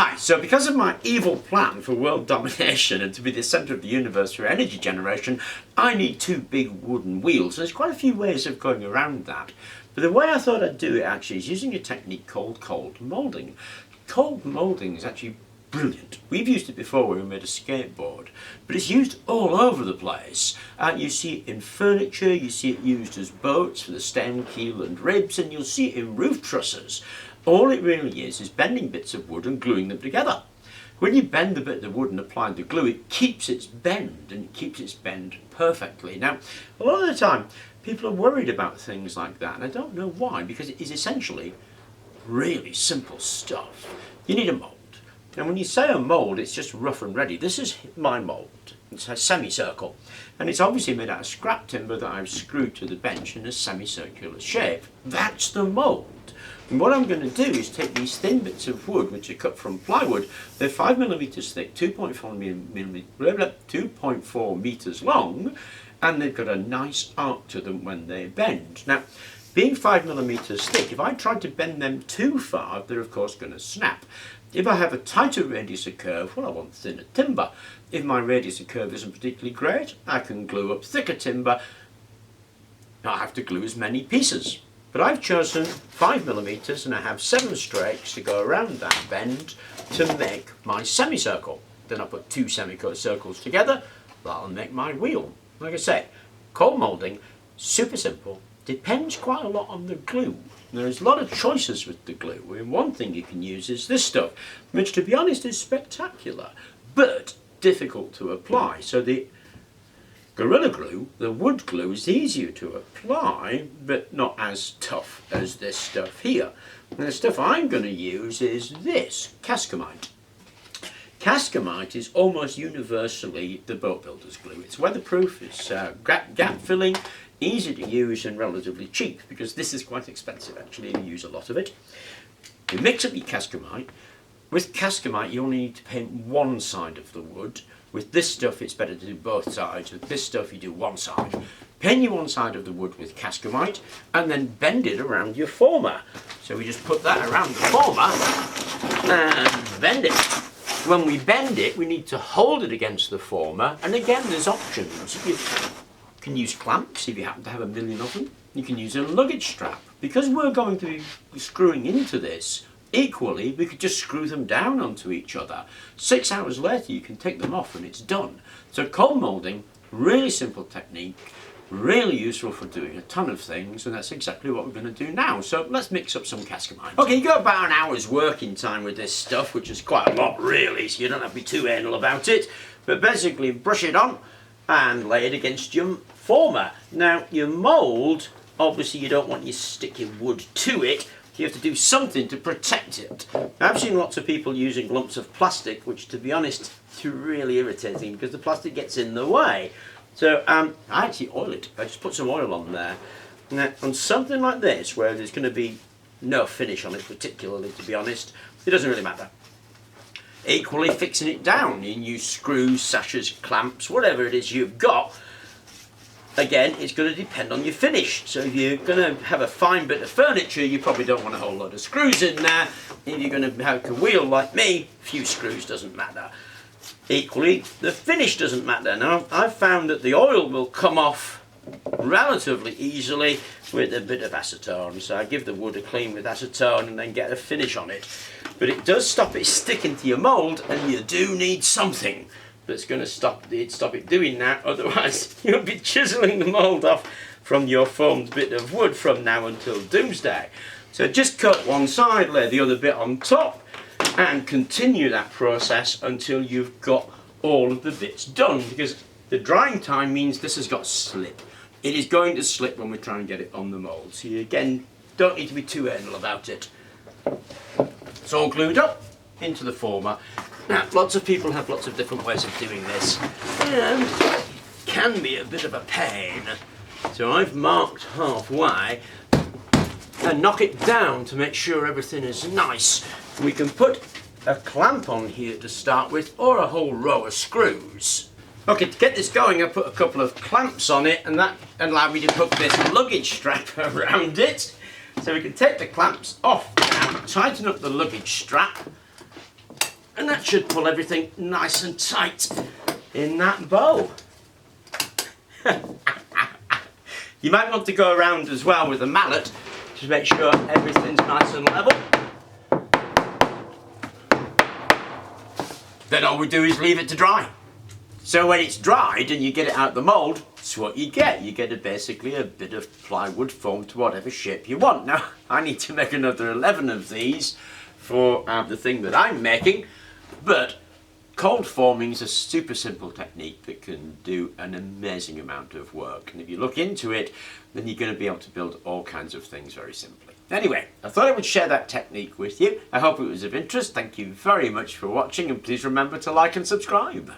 Hi, so because of my evil plan for world domination and to be the centre of the universe for energy generation, I need two big wooden wheels. There's quite a few ways of going around that. But the way I thought I'd do it actually is using a technique called cold moulding. Cold moulding is actually brilliant. We've used it before when we made a skateboard, but it's used all over the place. You see it in furniture, you see it used as boats for the stem, keel and ribs, and you'll see it in roof trusses. All it really is bending bits of wood and gluing them together. When you bend the bit of wood and apply the glue, it keeps its bend, and it keeps its bend perfectly. Now, a lot of the time, people are worried about things like that, and I don't know why, because it is essentially really simple stuff. You need a mould. And when you say a mould, it's just rough and ready. This is my mould. It's a semicircle, and it's obviously made out of scrap timber that I've screwed to the bench in a semicircular shape. That's the mould. And what I'm going to do is take these thin bits of wood, which are cut from plywood. They're 5mm thick, 2.4 metres long, and they've got a nice arc to them when they bend. Now, being 5mm thick, if I try to bend them too far, they're of course going to snap. If I have a tighter radius of curve, well, I want thinner timber. If my radius of curve isn't particularly great, I can glue up thicker timber. I have to glue as many pieces. But I've chosen 5mm, and I have 7 strakes to go around that bend to make my semicircle. Then I put 2 semicircles together. That'll make my wheel. Like I say, cold moulding, super simple. Depends quite a lot on the glue. There's a lot of choices with the glue. I mean, one thing you can use is this stuff, which to be honest is spectacular, but difficult to apply. So the Gorilla Glue, the wood glue, is easier to apply, but not as tough as this stuff here. And the stuff I'm going to use is this, Cascamite. Cascamite is almost universally the boat builder's glue. It's weatherproof, it's gap filling, easy to use and relatively cheap, because this is quite expensive actually, you use a lot of it. You mix up your Cascamite. With Cascamite you only need to paint one side of the wood. With this stuff it's better to do both sides. With this stuff you do one side. Paint your one side of the wood with Cascamite and then bend it around your former. So we just put that around the former and bend it. When we bend it we need to hold it against the former, and again there's options. You can use clamps if you happen to have a million of them. You can use a luggage strap. Because we're going to be screwing into this, equally, we could just screw them down onto each other. 6 hours later you can take them off and it's done. So cold moulding, really simple technique, really useful for doing a ton of things, and that's exactly what we're going to do now. So let's mix up some Cascamite. Okay, you got about an hour's working time with this stuff, which is quite a lot really, so you don't have to be too anal about it. But basically brush it on and lay it against your former. Now your mould, obviously you don't want you sticking wood to it. You have to do something to protect it. I've seen lots of people using lumps of plastic, which to be honest is really irritating because the plastic gets in the way. So I actually oil it. I just put some oil on there. Now on something like this where there's going to be no finish on it particularly, to be honest, it doesn't really matter. Equally fixing it down, you can use screws, sashes, clamps, whatever it is you've got. Again, it's going to depend on your finish. So if you're going to have a fine bit of furniture, you probably don't want a whole lot of screws in there. If you're going to have a wheel like me, a few screws doesn't matter. Equally, the finish doesn't matter. Now, I've found that the oil will come off relatively easily with a bit of acetone. So I give the wood a clean with acetone and then get a finish on it. But it does stop it sticking to your mould, and you do need something that's going to stop it doing that, otherwise you'll be chiselling the mould off from your formed bit of wood from now until doomsday. So just cut one side, lay the other bit on top, and continue that process until you've got all of the bits done, because the drying time means this has got slip. It is going to slip when we try and get it on the mould, so you again don't need to be too anal about it. It's all glued up into the former. Now, lots of people have lots of different ways of doing this, and it can be a bit of a pain. So I've marked halfway and knock it down to make sure everything is nice. We can put a clamp on here to start with, or a whole row of screws. Okay, to get this going, I put a couple of clamps on it, and that allowed me to hook this luggage strap around it. So we can take the clamps off now, tighten up the luggage strap, And that should pull everything nice and tight in that bowl. You might want to go around as well with a mallet to make sure everything's nice and level. Then all we do is leave it to dry. So when it's dried and you get it out the mould, that's what you get. You get basically a bit of plywood formed to whatever shape you want. Now, I need to make another 11 of these for the thing that I'm making, but cold forming is a super simple technique that can do an amazing amount of work. And if you look into it, then you're going to be able to build all kinds of things very simply. Anyway, I thought I would share that technique with you. I hope it was of interest. Thank you very much for watching, and please remember to like and subscribe.